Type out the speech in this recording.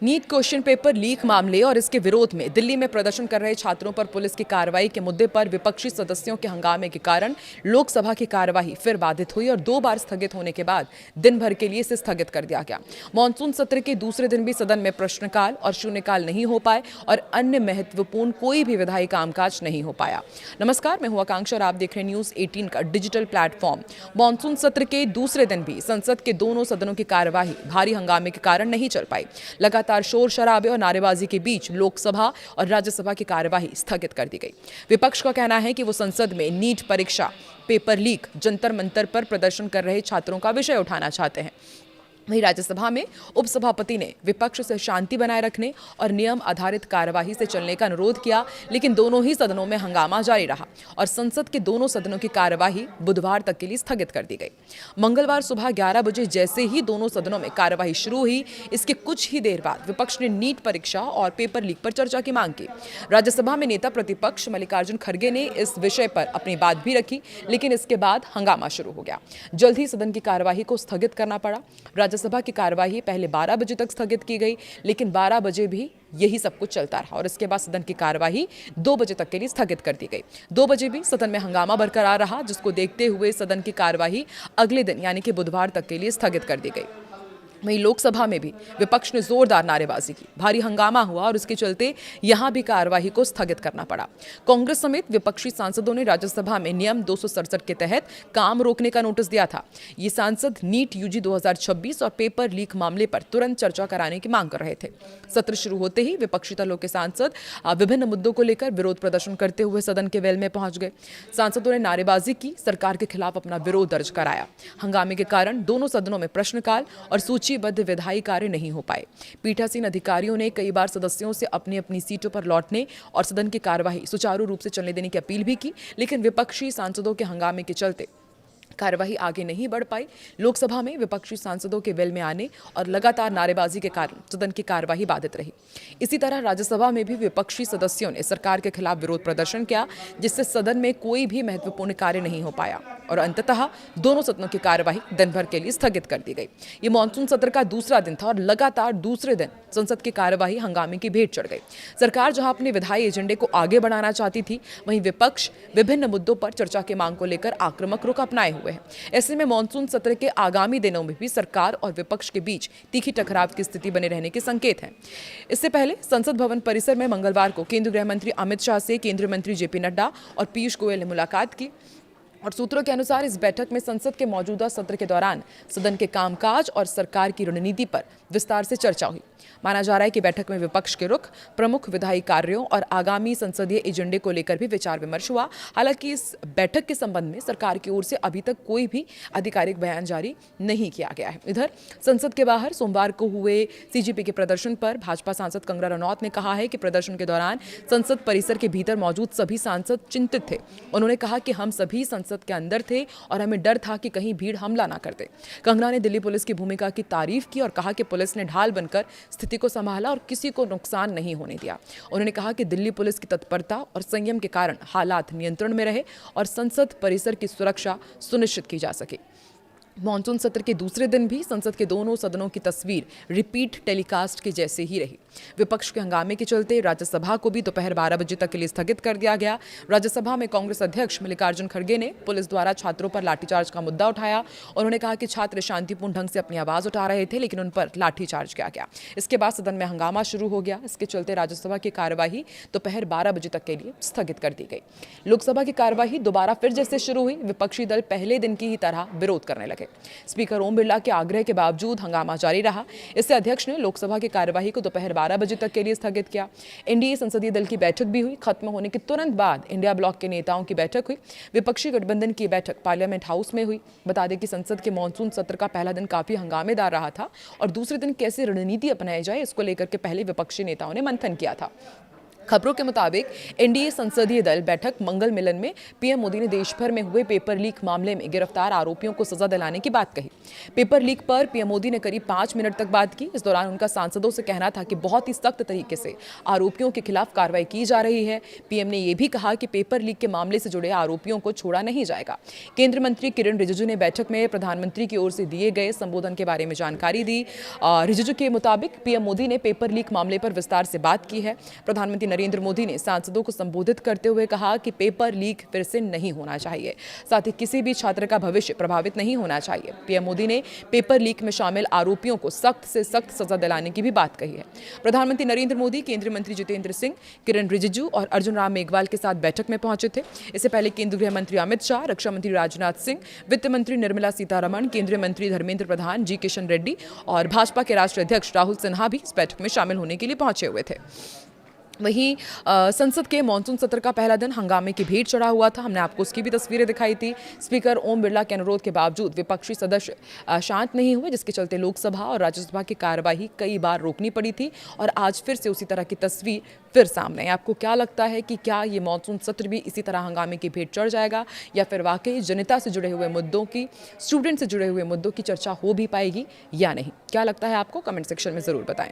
NEET question paper leak मामले और इसके विरोध में दिल्ली में प्रदर्शन कर रहे छात्रों पर पुलिस की कार्रवाई के मुद्दे पर विपक्षी सदस्यों के हंगामे के कारण लोकसभा की कार्यवाही फिर बाधित हुई और 2 बार स्थगित होने के बाद दिन भर के लिए इसे स्थगित कर दिया गया। मॉनसून सत्र के दूसरे दिन भी सदन में प्रश्नकाल और शून्यकाल नहीं हो पाए और अन्य महत्वपूर्ण कोई भी विधायी कामकाज नहीं हो पाया। नमस्कार, मैं हूं आकांक्षा और आप देख रहे हैं न्यूज 18 का डिजिटल प्लेटफॉर्म। मॉनसून सत्र के दूसरे दिन भी संसद के दोनों सदनों की कार्यवाही भारी हंगामे के कारण नहीं चल पाई। लगातार शोर शराबे और नारेबाजी के बीच लोकसभा और राज्यसभा की कार्यवाही स्थगित कर दी गई। विपक्ष का कहना है कि वो संसद में नीट परीक्षा पेपर लीक जंतर मंतर पर प्रदर्शन कर रहे छात्रों का विषय उठाना चाहते हैं। वहीं राज्यसभा में उपसभापति ने विपक्ष से शांति बनाए रखने और नियम आधारित कार्यवाही से चलने का अनुरोध किया, लेकिन दोनों ही सदनों में हंगामा जारी रहा और संसद के दोनों सदनों की कार्यवाही बुधवार तक के लिए स्थगित कर दी गई। मंगलवार सुबह 11 बजे जैसे ही दोनों सदनों में कार्यवाही शुरू हुई, इसके कुछ ही देर बाद विपक्ष ने नीट परीक्षा और पेपर लीक पर चर्चा की मांग की। राज्यसभा में नेता प्रतिपक्ष मल्लिकार्जुन खड़गे ने इस विषय पर अपनी बात भी रखी, लेकिन इसके बाद हंगामा शुरू हो गया। जल्द ही सदन की कार्यवाही को स्थगित करना पड़ा। राज्यसभा की कार्यवाही पहले 12 बजे तक स्थगित की गई, लेकिन 12 बजे भी यही सब कुछ चलता रहा और इसके बाद सदन की कार्यवाही 2 बजे तक के लिए स्थगित कर दी गई। 2 बजे भी सदन में हंगामा बरकरार रहा, जिसको देखते हुए सदन की कार्यवाही अगले दिन यानी कि बुधवार तक के लिए स्थगित कर दी गई। वहीं लोकसभा में भी विपक्ष ने जोरदार नारेबाजी की, भारी हंगामा हुआ और इसके चलते यहां भी कार्यवाही को स्थगित करना पड़ा। कांग्रेस समेत विपक्षी सांसदों ने राज्यसभा में नियम 267 के तहत काम रोकने का नोटिस दिया था। ये सांसद नीट यूजी 2026 और पेपर लीक मामले पर तुरंत चर्चा कराने की मांग कर रहे थे। सत्र शुरू होते ही विपक्षी दलों के सांसद विभिन्न मुद्दों को लेकर विरोध प्रदर्शन करते हुए सदन के वेल में पहुंच गए। सांसदों ने नारेबाजी की, सरकार के खिलाफ अपना विरोध दर्ज कराया। हंगामे के कारण दोनों सदनों में प्रश्नकाल और सूचीबद्ध विधायी कार्य नहीं हो पाए। पीठासीन अधिकारियों ने कई बार सदस्यों से अपनी अपनी सीटों पर लौटने और सदन की कार्यवाही सुचारू रूप से चलने देने की अपील भी की, लेकिन विपक्षी सांसदों के हंगामे के चलते कार्यवाही आगे नहीं बढ़ पाई। लोकसभा में विपक्षी सांसदों के वेल में आने और लगातार नारेबाजी के कारण सदन की कार्यवाही बाधित रही। इसी तरह राज्यसभा में भी विपक्षी सदस्यों ने सरकार के खिलाफ विरोध प्रदर्शन किया, जिससे सदन में कोई भी महत्वपूर्ण कार्य नहीं हो पाया और अंततः दोनों सदनों की कार्यवाही दिन भर के लिए स्थगित कर दी गई। ये मानसून सत्र का दूसरा दिन था और लगातार दूसरे दिन संसद की कार्यवाही हंगामे की भेंट चढ़ गई। सरकार जहां अपने विधायी एजेंडे को आगे बढ़ाना चाहती थी, वहीं विपक्ष विभिन्न मुद्दों पर चर्चा की मांग को लेकर आक्रामक रुख अपनाए हुए हैं। ऐसे में मानसून सत्र के आगामी दिनों में भी सरकार और विपक्ष के बीच तीखी टकराव की स्थिति बने रहने के संकेत हैं। इससे पहले संसद भवन परिसर में मंगलवार को केंद्रीय गृह मंत्री अमित शाह से केंद्रीय मंत्री जेपी नड्डा और पीयूष गोयल ने मुलाकात की और सूत्रों के अनुसार इस बैठक में संसद के मौजूदा सत्र के दौरान सदन के कामकाज और सरकार की रणनीति पर विस्तार से चर्चा हुई। माना जा रहा है कि बैठक में विपक्ष के रुख, प्रमुख विधायी कार्यों और आगामी संसदीय एजेंडे को लेकर भी विचार विमर्श हुआ। हालांकि इस बैठक के संबंध में सरकार की ओर से अभी तक कोई भी आधिकारिक बयान जारी नहीं किया गया है। इधर संसद के बाहर सोमवार को हुए सीजेपी के प्रदर्शन पर भाजपा सांसद कंगना रनौत ने कहा है कि प्रदर्शन के दौरान संसद परिसर के भीतर मौजूद सभी सांसद चिंतित थे। उन्होंने कहा कि हम सभी संसद के अंदर थे और हमें डर था कि कहीं भीड़ हमला ना कर दे। कंगना ने दिल्ली पुलिस की भूमिका की तारीफ की और कहा कि पुलिस ने ढाल बनकर स्थिति को संभाला और किसी को नुकसान नहीं होने दिया। उन्होंने कहा कि दिल्ली पुलिस की तत्परता और संयम के कारण हालात नियंत्रण में रहे और संसद परिसर की सुरक्षा सुनिश्चित की जा सके। मॉनसून सत्र के दूसरे दिन भी संसद के दोनों सदनों की तस्वीर रिपीट टेलीकास्ट के जैसे ही रही। विपक्ष के हंगामे के चलते राज्यसभा को भी दोपहर 12 बजे तक के लिए स्थगित कर दिया गया। राज्यसभा में कांग्रेस अध्यक्ष मल्लिकार्जुन खड़गे ने पुलिस द्वारा छात्रों पर लाठीचार्ज का मुद्दा उठाया। उन्होंने कहा कि छात्र शांतिपूर्ण ढंग से अपनी आवाज उठा रहे थे, लेकिन उन पर लाठीचार्ज किया गया। इसके बाद सदन में हंगामा शुरू हो गया। इसके चलते राज्यसभा की कार्यवाही दोपहर 12 बजे तक के लिए स्थगित कर दी गई। लोकसभा की कार्यवाही दोबारा फिर जैसे शुरू हुई, विपक्षी दल पहले दिन की ही तरह विरोध करने लगे। स्पीकर ओम बिरला के आग्रह के बावजूद हंगामा जारी रहा। इससे अध्यक्ष ने लोकसभा की कार्यवाही को दोपहर 12 बजे तक के लिए स्थगित किया। एनडीए संसदीय दल की बैठक भी हुई। खत्म होने के तुरंत बाद इंडिया ब्लॉक के नेताओं की बैठक हुई। विपक्षी गठबंधन की बैठक पार्लियामेंट हाउस में हुई। बता दें कि संसद के मानसून सत्र का पहला दिन काफी हंगामेदार रहा था और दूसरे दिन कैसे रणनीति अपनाई जाए, इसको लेकर के पहले विपक्षी नेताओं ने मंथन किया था। खबरों के मुताबिक एनडीए संसदीय दल बैठक मंगल मिलन में पीएम मोदी ने देश भर में हुए पेपर लीक मामले में गिरफ्तार आरोपियों को सजा दिलाने की बात कही। पेपर लीक पर पीएम मोदी ने करीब 5 मिनट तक बात की। इस दौरान उनका सांसदों से कहना था कि बहुत ही सख्त तरीके से आरोपियों के खिलाफ कार्रवाई की जा रही है। पीएम ने यह भी कहा कि पेपर लीक के मामले से जुड़े आरोपियों को छोड़ा नहीं जाएगा। केंद्रीय मंत्री किरण रिजिजू ने बैठक में प्रधानमंत्री की ओर से दिए गए संबोधन के बारे में जानकारी दी। रिजिजू के मुताबिक पीएम मोदी ने पेपर लीक मामले पर विस्तार से बात की है। प्रधानमंत्री नरेंद्र मोदी ने सांसदों को संबोधित करते हुए कहा कि पेपर लीक फिर से नहीं होना चाहिए, साथ ही किसी भी छात्र का भविष्य प्रभावित नहीं होना चाहिए। पीएम मोदी ने पेपर लीक में शामिल आरोपियों को सख्त से सख्त सजा दिलाने की भी बात कही है। प्रधानमंत्री नरेंद्र मोदी केंद्रीय मंत्री जितेंद्र सिंह, किरण रिजिजू और अर्जुन राम मेघवाल के साथ बैठक में पहुंचे थे। इससे पहले केंद्रीय गृह मंत्री अमित शाह, रक्षा मंत्री राजनाथ सिंह, वित्त मंत्री निर्मला सीतारमण, केंद्रीय मंत्री धर्मेंद्र प्रधान, जी किशन रेड्डी और भाजपा के राष्ट्रीय अध्यक्ष राहुल सिन्हा भी इस बैठक में शामिल होने के लिए पहुंचे हुए थे। वहीं संसद के मानसून सत्र का पहला दिन हंगामे की भीड़ चढ़ा हुआ था। हमने आपको उसकी भी तस्वीरें दिखाई थी। स्पीकर ओम बिरला के अनुरोध के बावजूद विपक्षी सदस्य शांत नहीं हुए, जिसके चलते लोकसभा और राज्यसभा की कार्यवाही कई बार रोकनी पड़ी थी और आज फिर से उसी तरह की तस्वीर फिर सामने है। आपको क्या लगता है कि क्या ये मानसून सत्र भी इसी तरह हंगामे की भीड़ चढ़ जाएगा या फिर वाकई जनता से जुड़े हुए मुद्दों की, स्टूडेंट से जुड़े हुए मुद्दों की चर्चा हो भी पाएगी या नहीं? क्या लगता है आपको? कमेंट सेक्शन में ज़रूर बताएं।